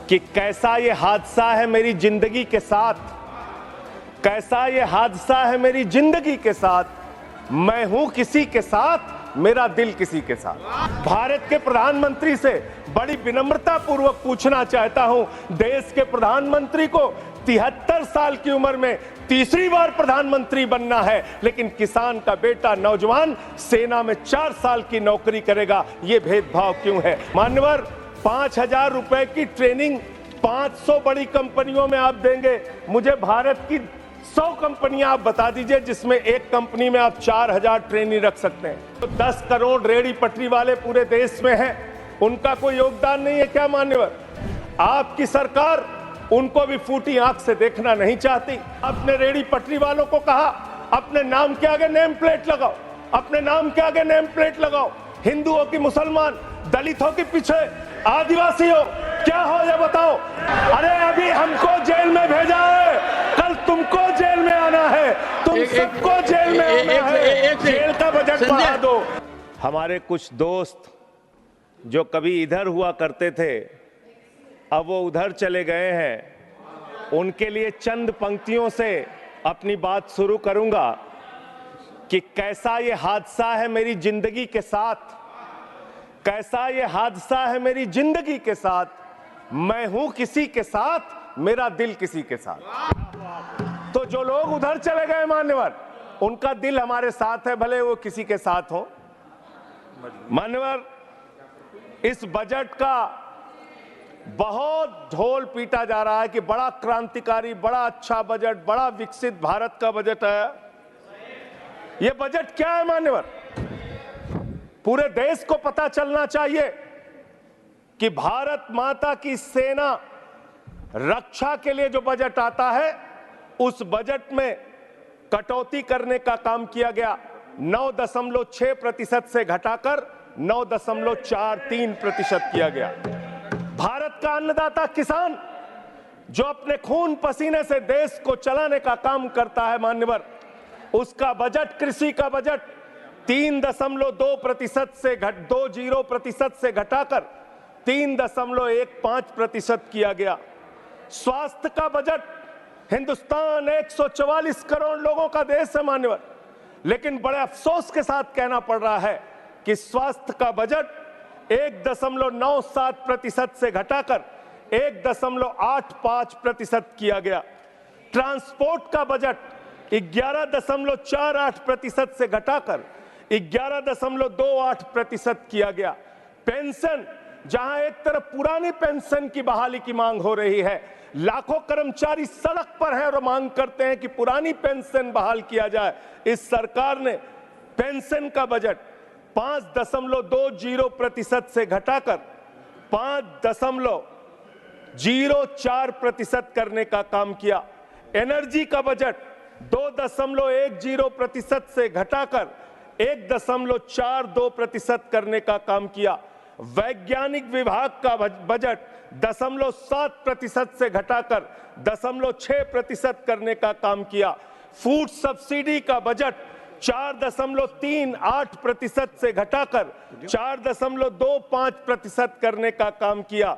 कि कैसा ये हादसा है मेरी जिंदगी के साथ, कैसा ये हादसा है मेरी जिंदगी के साथ। मैं हूं किसी के साथ, मेरा दिल किसी के साथ। भारत के प्रधानमंत्री से बड़ी विनम्रता पूर्वक पूछना चाहता हूं, देश के प्रधानमंत्री को 73 साल की उम्र में तीसरी बार प्रधानमंत्री बनना है, लेकिन किसान का बेटा नौजवान सेना में 4 साल की नौकरी करेगा। ये भेदभाव क्यों है? मान्यवर, 5,000 रुपए की ट्रेनिंग 500 बड़ी कंपनियों में आप देंगे। मुझे भारत की 100 कंपनियां आप बता दीजिए जिसमें एक कंपनी में आप 4,000 ट्रेनी रख सकते हैं। तो 10 करोड़ रेहड़ी पटरी वाले पूरे देश में हैं, उनका कोई योगदान नहीं है क्या? मान्यवर, आपकी सरकार उनको भी फूटी आंख से देखना नहीं चाहती। आपने रेहड़ी पटरी वालों को कहा अपने नाम के आगे नेम प्लेट लगाओ, अपने नाम के आगे नेम प्लेट लगाओ। हिंदुओं की, मुसलमान, दलितों के पीछे आदिवासी हो, क्या हो ये बताओ। अरे अभी हमको जेल में भेजा है, कल तुमको जेल में आना है, तुम सबको जेल में आना है। जेल का बजट बढ़ा दो। हमारे कुछ दोस्त जो कभी इधर हुआ करते थे, अब वो उधर चले गए हैं। उनके लिए चंद पंक्तियों से अपनी बात शुरू करूंगा कि कैसा ये हादसा है मेरी जिंदगी के साथ, कैसा ये हादसा है मेरी जिंदगी के साथ। मैं हूं किसी के साथ, मेरा दिल किसी के साथ। तो जो लोग उधर चले गए मान्यवर, उनका दिल हमारे साथ है, भले वो किसी के साथ हो। मान्यवर, इस बजट का बहुत ढोल पीटा जा रहा है कि बड़ा क्रांतिकारी, बड़ा अच्छा बजट, बड़ा विकसित भारत का बजट है। यह बजट क्या है मान्यवर? पूरे देश को पता चलना चाहिए कि भारत माता की सेना रक्षा के लिए जो बजट आता है, उस बजट में कटौती करने का काम किया गया। 9.6% से घटाकर 9.43% किया गया। भारत का अन्नदाता किसान, जो अपने खून पसीने से देश को चलाने का काम करता है मान्यवर, उसका बजट, कृषि का बजट 3.2% से 20% से घटाकर 3.15% किया गया। स्वास्थ्य का बजट, हिंदुस्तान 144 करोड़ लोगों का देश है मान्यवर, लेकिन बड़े अफसोस के साथ कहना पड़ रहा है कि स्वास्थ्य का बजट 1.97% से घटाकर 1.85% किया गया। ट्रांसपोर्ट का बजट 11.48% से घटाकर 11.28% किया गया। पेंशन, जहां एक तरफ पुरानी पेंशन की बहाली की मांग हो रही है, लाखों कर्मचारी सड़क पर हैं और मांग करते हैं कि पुरानी पेंशन बहाल किया जाए, इस सरकार ने पेंशन का बजट 5.20% से घटाकर 5.04% करने का काम किया। एनर्जी का बजट 2.10% से घटाकर 1.42% करने का काम किया। वैज्ञानिक विभाग का बजट 0.7% से घटाकर 0.6% करने का काम किया। फूड सब्सिडी का बजट 4.38% से घटाकर 4.25% करने का काम किया।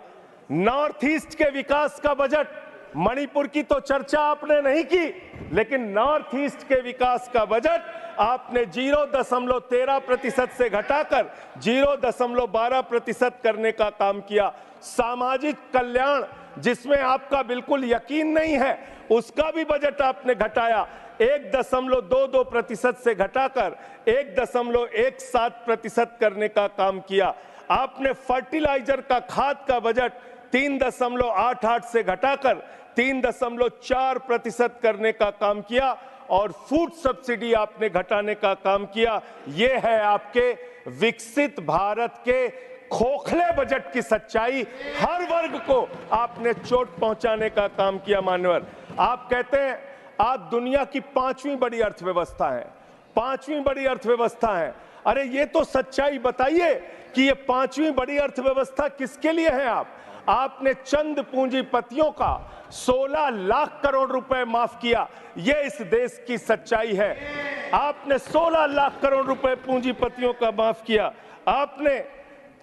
नॉर्थ ईस्ट के विकास का बजट, मणिपुर की तो चर्चा आपने नहीं की, लेकिन नॉर्थ ईस्ट के विकास का बजट आपने 0.13% से घटाकर 0.12% करने का काम किया। सामाजिक कल्याण, जिसमें आपका बिल्कुल यकीन नहीं है, उसका भी बजट आपने घटाया। 1.22% से घटाकर 1.17% करने का काम किया। आपने फर्टिलाइजर का, खाद का बजट 3.88 से घटाकर 3.4% करने का काम किया और फूड सब्सिडी आपने घटाने का काम किया। यह है आपके विकसित भारत के खोखले बजट की सच्चाई। हर वर्ग को आपने चोट पहुंचाने का काम किया मान्यवर। आप कहते हैं आप दुनिया की 5वीं बड़ी अर्थव्यवस्था है, 5वीं बड़ी अर्थव्यवस्था है। अरे ये तो सच्चाई बताइए कि ये 5वीं बड़ी अर्थव्यवस्था किसके लिए है? आपने चंद पूंजीपतियों का 16 लाख करोड़ रुपए माफ किया। ये इस देश की सच्चाई है। आपने 16 लाख करोड़ रुपए पूंजीपतियों का माफ किया। आपने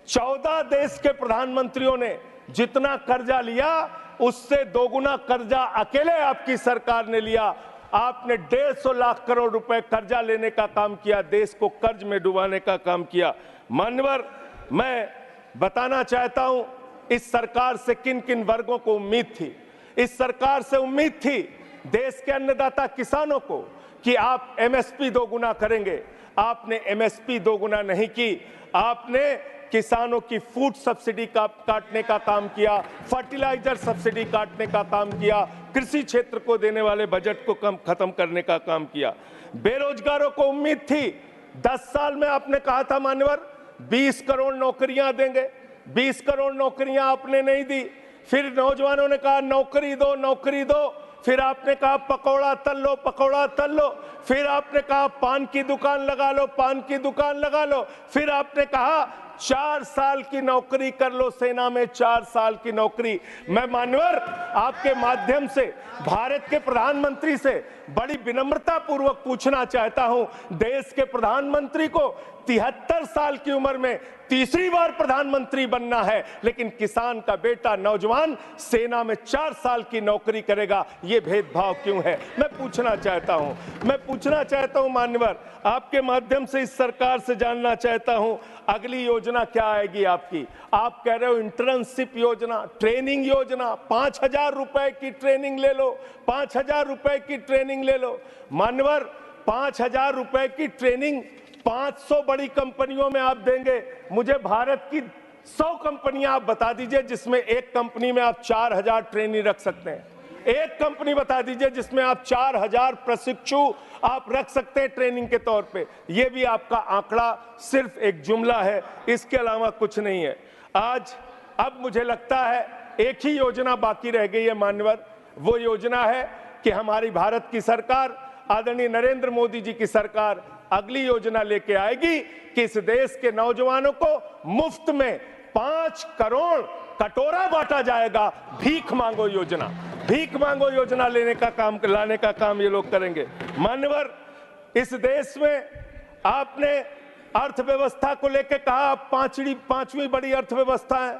14 देश के प्रधानमंत्रियों ने जितना कर्जा लिया उससे दोगुना कर्जा अकेले आपकी सरकार ने लिया। आपने 150 लाख करोड़ रुपए कर्जा लेने का काम किया, देश को कर्ज में डुबाने का काम किया। मान्यवर, मैं बताना चाहता हूं इस सरकार से किन किन वर्गों को उम्मीद थी। इस सरकार से उम्मीद थी देश के अन्नदाता किसानों को कि आप एमएसपी दोगुना करेंगे। आपने एमएसपी दोगुना नहीं की, आपने किसानों की फूड सब्सिडी का काटने का काम किया, फर्टिलाइजर सब्सिडी काटने का काम किया, कृषि क्षेत्र को देने वाले बजट को खत्म करने का काम किया। बेरोजगारों को उम्मीद थी, 10 साल में आपने कहा था मान्यवर 20 करोड़ नौकरियां देंगे, 20 करोड़ नौकरियां आपने नहीं दी। फिर नौजवानों ने कहा नौकरी दो, नौकरी दो। फिर आपने कहा पकौड़ा तल लो, पकौड़ा तल लो। फिर आपने कहा पान की दुकान लगा लो, पान की दुकान लगा लो। फिर आपने कहा 4 साल की नौकरी कर लो, सेना में 4 साल की नौकरी। मैं मान्यवर आपके माध्यम से भारत के प्रधानमंत्री से बड़ी विनम्रता पूर्वक पूछना चाहता हूं, देश के प्रधानमंत्री को 73 साल की उम्र में तीसरी बार प्रधानमंत्री बनना है, लेकिन किसान का बेटा नौजवान सेना में 4 साल की नौकरी करेगा, ये भेदभाव क्यों है? मैं पूछना चाहता हूं मान्यवर, आपके माध्यम से इस सरकार से जानना चाहता हूं अगली योजना क्या आएगी आपकी। आप कह रहे हो इंटर्नशिप योजना, ट्रेनिंग योजना, 5,000 रुपए की ट्रेनिंग ले लो, 5,000 रुपए की ट्रेनिंग ले लो। मान्यवर 5,000 रुपए की ट्रेनिंग 500 बड़ी कंपनियों में आप देंगे। मुझे भारत की 100 कंपनियां आप बता दीजिए जिसमें एक कंपनी में आप 4,000 ट्रेनी रख सकते हैं। एक कंपनी बता दीजिए जिसमें आप 4,000 प्रशिक्षु आप रख सकते हैं ट्रेनिंग के तौर पे। ये भी आपका आंकड़ा सिर्फ एक जुमला है, इसके अलावा कुछ नहीं है। अब मुझे लगता है एक ही योजना बाकी रह गई है मान्यवर, वो योजना है कि हमारी भारत की सरकार, आदरणीय नरेंद्र मोदी जी की सरकार अगली योजना लेके आएगी कि इस देश के नौजवानों को मुफ्त में 5 करोड़ कटोरा बांटा जाएगा। भीख मांगो योजना, भीख मांगो योजना लाने का काम ये लोग करेंगे। मान्यवर, इस देश में आपने अर्थव्यवस्था को लेकर कहा पांचवी बड़ी अर्थव्यवस्था है।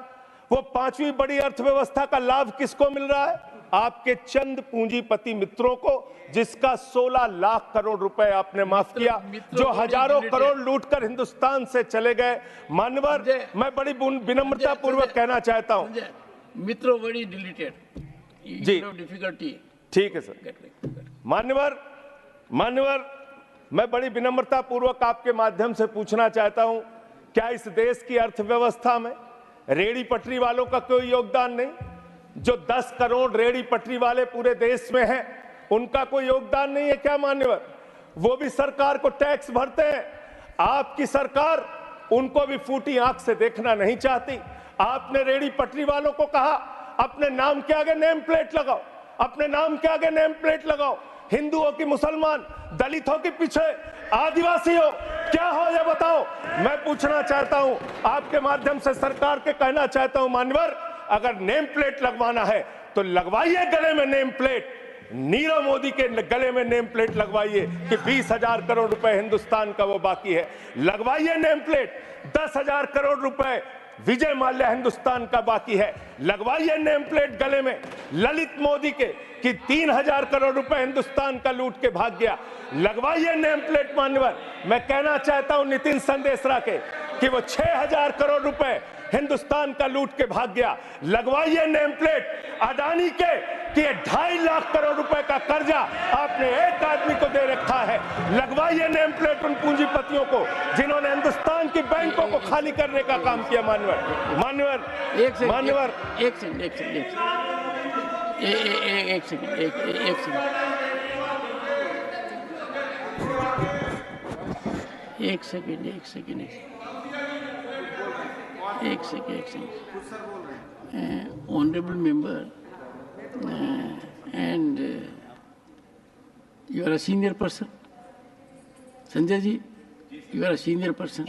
वो 5वीं बड़ी अर्थव्यवस्था का लाभ किसको मिल रहा है? आपके चंद पूंजीपति मित्रों को, जिसका 16 लाख करोड़ रुपए आपने माफ किया, जो हजारों करोड़ लूटकर हिंदुस्तान से चले गए। मान्यवर, मैं बड़ी विनम्रता पूर्वक कहना चाहता हूं, मित्रों बड़ी डिलीटेड जी, डिफिकल्टी। ठीक है सर। मान्यवर मैं बड़ी विनम्रता पूर्वक आपके माध्यम से पूछना चाहता हूं, क्या इस देश की अर्थव्यवस्था में रेहड़ी पटरी वालों का कोई योगदान नहीं? जो 10 करोड़ रेहड़ी पटरी वाले पूरे देश में हैं, उनका कोई योगदान नहीं है क्या मान्यवर? वो भी सरकार को टैक्स भरते हैं। आपकी सरकार उनको भी फूटी आंख से देखना नहीं चाहती। आपने रेहड़ी पटरी वालों को कहा अपने नाम के आगे नेम प्लेट लगाओ, अपने नाम के आगे नेम प्लेट लगाओ। हिंदुओं की, मुसलमान, दलितों के पीछे आदिवासी हो, क्या हो ये बताओ। मैं पूछना चाहता हूं आपके माध्यम से सरकार के कहना चाहता हूं मान्यवर, अगर नेम प्लेट लगवाना है तो लगवाइए गले में नेम प्लेट। नीरव मोदी के गले में नेम प्लेट लगवाइए कि 20,000 करोड़ रुपए हिंदुस्तान का वो बाकी है। लगवाइए नेम प्लेट। 10,000 करोड़ रुपए विजय माल्या हिंदुस्तान का बाकी है। लगवाइए नेम प्लेट गले में ललित मोदी के कि 3,000 करोड़ रुपए हिंदुस्तान का लूट के भाग गया। लगवाइए नेम प्लेट मान्यवर। मैं कहना चाहता हूं नितिन संदेशरा के कि वो 6,000 करोड़ रुपए हिंदुस्तान का लूट के भाग गया। लगवाइए नेम प्लेट अडानी के कि 2.5 लाख करोड़ रुपए का कर्जा आपने एक आदमी को दे रखा है। लगवाइए नेम प्लेट उन पूंजीपतियों को जिन्होंने हिंदुस्तान की बैंकों को खाली करने का काम किया। मान्यवर एक second honorable member and you are a senior person, Sanjay ji, you are a senior person।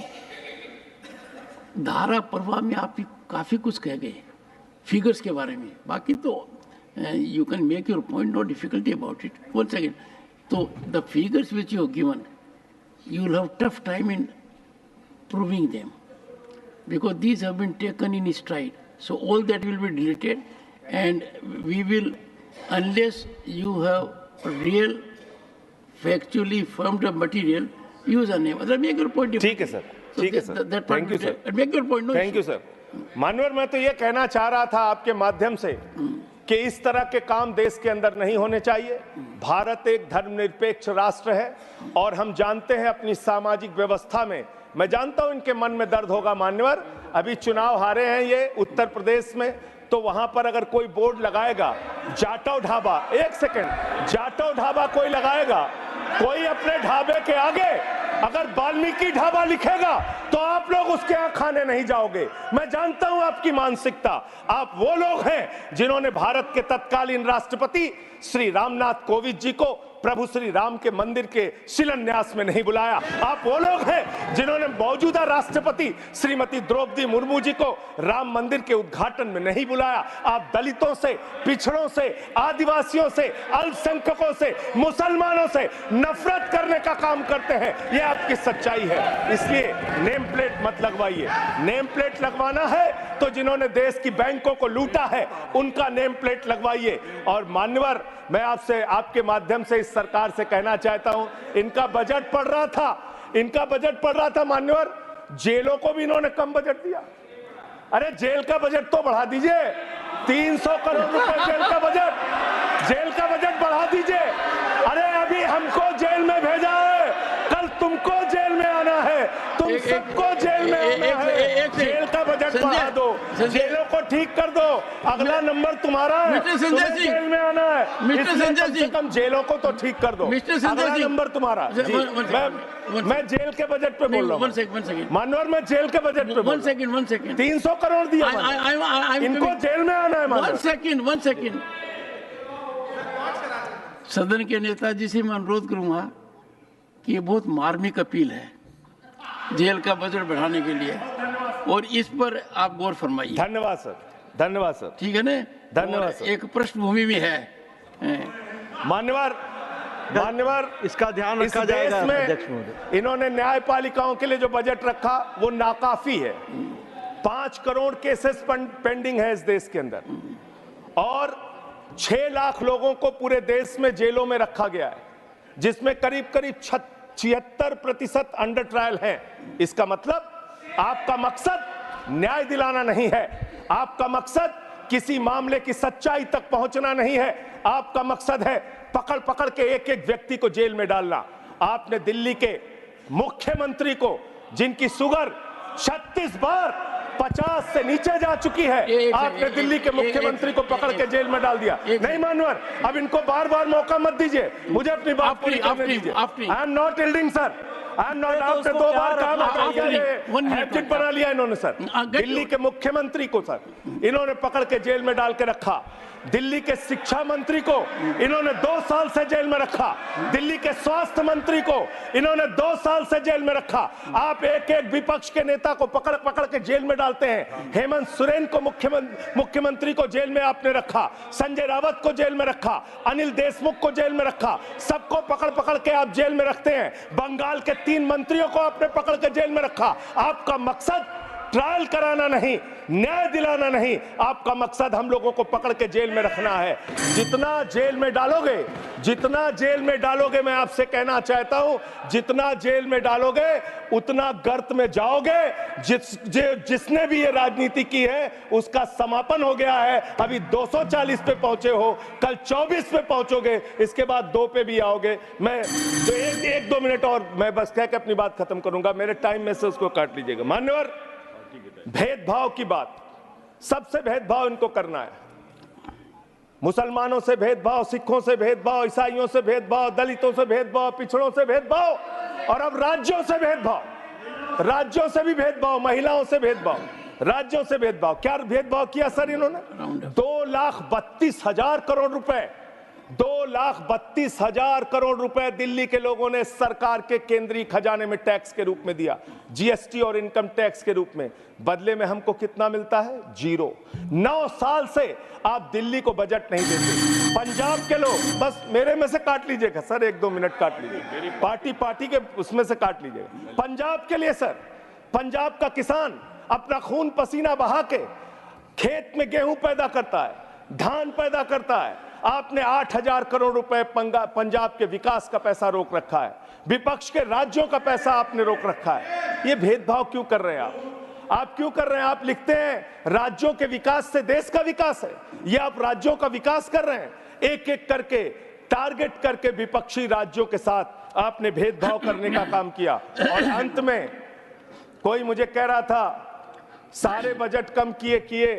धारा प्रवाह में आप काफी कुछ कह गए फिगर्स के बारे में, बाकी तो you can make your point, no difficulty about it। One second, so the figures which you have given, you will have tough time in proving them, because these have been taken in stride So all that will be deleted, and we will, unless you have real, factually firmed up material, use a name. Otherwise, make your point. ठीक है sir, ठीक है sir, thank you sir, Make your point. No thank you issue. Sir. मानवर, मैं तो ये कहना चाह रहा था आपके माध्यम से कि इस तरह के काम देश के अंदर नहीं होने चाहिए। भारत एक धर्मनिरपेक्ष राष्ट्र है और हम जानते हैं अपनी सामाजिक व्यवस्था में, मैं जानता हूं इनके मन में दर्द होगा मान्यवर, अभी चुनाव हारे हैं ये उत्तर प्रदेश में, तो वहां पर अगर कोई बोर्ड लगाएगा जाटव ढाबा, एक सेकंड, जाटव ढाबा कोई लगाएगा, कोई अपने ढाबे के आगे अगर वाल्मीकि ढाबा लिखेगा तो आप लोग उसके यहां खाने नहीं जाओगे। मैं जानता हूं आपकी मानसिकता। आप वो लोग हैं जिन्होंने भारत के तत्कालीन राष्ट्रपति श्री रामनाथ कोविंद जी को प्रभु श्री राम के मंदिर के शिलान्यास में नहीं बुलाया। आप वो लोग हैं जिन्होंने मौजूदा राष्ट्रपति श्रीमती द्रौपदी मुर्मू जी को राम मंदिर के उद्घाटन में नहीं बुलाया। आप दलितों से, पिछड़ों से, आदिवासियों से, अल्पसंख्यकों से, मुसलमानों से नफरत करने का काम करते हैं। ये आपकी सच्चाई है। इसलिए नेम प्लेट मत लगवाइए। नेम प्लेट लगवाना है तो जिन्होंने देश की बैंकों को लूटा है उनका नेम प्लेट लगवाइए। और मान्यवर, मैं आपसे, आपके माध्यम से इस सरकार से कहना चाहता हूं, इनका बजट पढ़ रहा था मान्यवर, जेलों को भी इन्होंने कम बजट दिया। अरे जेल का बजट तो बढ़ा दीजिए, 300 करोड़ रुपए जेल का बजट बढ़ा दीजिए। अरे अभी हमको जेल में भेजा है, कल तुमको जेल में आना है, तुम सबको जेल में आना है। जेल का बजट बढ़ा दो, जेलों को ठीक कर दो, अगला नंबर तुम्हारा है, तुम्हें जेल में आना है, इसलिए कम से कम जेलों को तो ठीक कर दो, अगला नंबर तुम्हारा। मैं जेल के बजट पे बोल रहा हूँ मानवर, मैं जेल के बजट पे बोल रहा हूँ। 300 करोड़ दिया, इनको जेल में आना है। वन सेकेंड, सदन के नेताजी से मैं अनुरोध करूंगा कि ये बहुत मार्मिक अपील है जेल का बजट बढ़ाने के लिए, और इस पर आप गौर फरमाइए। धन्यवाद सर, धन्यवाद सर, ठीक है ना, धन्यवाद सर। एक पृष्ठभूमि भी है मान्यवर, इसका ध्यान रखा जाएगा। अध्यक्ष महोदय, इन्होंने न्यायपालिकाओं के लिए जो बजट रखा वो नाकाफी है। 5 करोड़ केसेस पेंडिंग है इस देश के अंदर और 6 लाख लोगों को पूरे देश में जेलों में रखा गया है, जिसमें करीब 76% अंडर ट्रायल हैं। इसका मतलब आपका मकसद न्याय दिलाना नहीं है, आपका मकसद किसी मामले की सच्चाई तक पहुंचना नहीं है, आपका मकसद है पकड़ पकड़ के एक एक व्यक्ति को जेल में डालना। आपने दिल्ली के मुख्यमंत्री को, जिनकी शुगर 36 बार 50 से नीचे जा चुकी है, आपने दिल्ली के मुख्यमंत्री को पकड़ के जेल में डाल दिया। नहीं मानवर, अब इनको बार बार मौका मत दीजिए, मुझे अपनी बात पूरी करने दीजिए। I am not yielding sir, I am not. आपने 2 बार कहा, हैबिट बना लिया इन्होंने सर। दिल्ली के मुख्यमंत्री को सर इन्होंने पकड़ के जेल में डाल के रखा। दिल्ली के शिक्षा मंत्री को इन्होंने 2 साल से जेल में रखा। दिल्ली के स्वास्थ्य मंत्री को इन्होंने 2 साल से जेल में रखा। आप एक एक विपक्ष के नेता को पकड़ पकड़ के जेल में डालते हैं। हेमंत सोरेन को मुख्यमंत्री को जेल में आपने रखा, संजय रावत को जेल में रखा, अनिल देशमुख को जेल में रखा, सबको पकड़ पकड़ के आप जेल में रखते हैं। बंगाल के 3 मंत्रियों को आपने पकड़ के जेल में रखा। आपका मकसद ट्रायल कराना नहीं, न्याय दिलाना नहीं, आपका मकसद हम लोगों को पकड़ के जेल में रखना है। जितना जेल में डालोगे, मैं आपसे कहना चाहता हूं, जितना जेल में डालोगे उतना गर्त में जाओगे। जिसने भी ये राजनीति की है उसका समापन हो गया है। अभी 240 पे पहुंचे हो, कल 24 पे पहुंचोगे, इसके बाद 2 पे भी आओगे। मैं तो 1-2 मिनट और मैं बस कह के अपनी बात खत्म करूंगा, मेरे टाइम में से उसको काट लीजिएगा। मान्यवर, भेदभाव की बात, सबसे भेदभाव इनको करना है। मुसलमानों से भेदभाव, सिखों से भेदभाव, ईसाइयों से भेदभाव, दलितों से भेदभाव, पिछड़ों से भेदभाव, और अब राज्यों से भेदभाव, राज्यों से भी भेदभाव, महिलाओं से भेदभाव, राज्यों से भेदभाव। क्या भेदभाव किया सर इन्होंने? 2,32,000 करोड़ रुपए, 2,32,000 करोड़ रुपए दिल्ली के लोगों ने सरकार के केंद्रीय खजाने में टैक्स के रूप में दिया, जीएसटी और इनकम टैक्स के रूप में। बदले में हमको कितना मिलता है? 0। 9 साल से आप दिल्ली को बजट नहीं देते। पंजाब के लोग, बस मेरे में से काट लीजिएगा सर, 1-2 मिनट काट लीजिए, पार्टी के उसमें से काट लीजिएगा। पंजाब के लिए सर, पंजाब का किसान अपना खून पसीना बहा के खेत में गेहूं पैदा करता है, धान पैदा करता है। आपने 8,000 करोड़ रुपए पंजाब के विकास का पैसा रोक रखा है, विपक्ष के राज्यों का पैसा आपने रोक रखा है। ये भेदभाव क्यों कर रहे हैं आप क्यों कर रहे हैं? आप लिखते हैं राज्यों के विकास से देश का विकास है, ये आप राज्यों का विकास कर रहे हैं। एक एक करके टारगेट करके विपक्षी राज्यों के साथ आपने भेदभाव करने का काम किया। और अंत में कोई मुझे कह रहा था सारे बजट कम किए,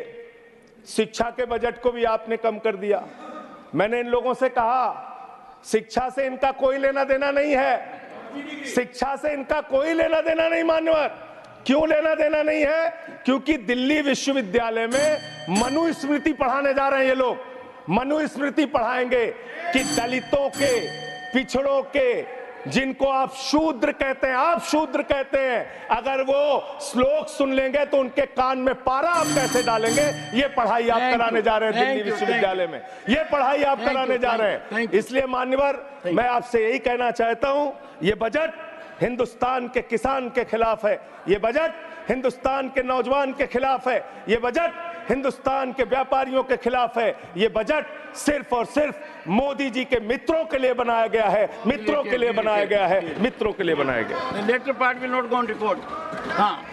शिक्षा के बजट को भी आपने कम कर दिया। मैंने इन लोगों से कहा शिक्षा से इनका कोई लेना देना नहीं है, शिक्षा से इनका कोई लेना देना नहीं। मान्यवर, क्यों लेना देना नहीं है? क्योंकि दिल्ली विश्वविद्यालय में मनुस्मृति पढ़ाने जा रहे हैं ये लोग। मनुस्मृति पढ़ाएंगे कि दलितों के, पिछड़ों के, जिनको आप शूद्र कहते हैं, आप शूद्र कहते हैं, अगर वो श्लोक सुन लेंगे तो उनके कान में पारा आप कैसे डालेंगे? ये पढ़ाई आप कराने जा रहे हैं दिल्ली विश्वविद्यालय में, ये पढ़ाई आप कराने जा रहे हैं। इसलिए मान्यवर, मैं आपसे यही कहना चाहता हूं, ये बजट हिंदुस्तान के किसान के खिलाफ है, ये बजट हिंदुस्तान के नौजवान के खिलाफ है, ये बजट हिंदुस्तान के व्यापारियों के खिलाफ है। ये बजट सिर्फ और सिर्फ मोदी जी के मित्रों के लिए बनाया गया है, मित्रों के लिए बनाया गया है, मित्रों के लिए बनाया गया है। The later part will not go on record. हाँ।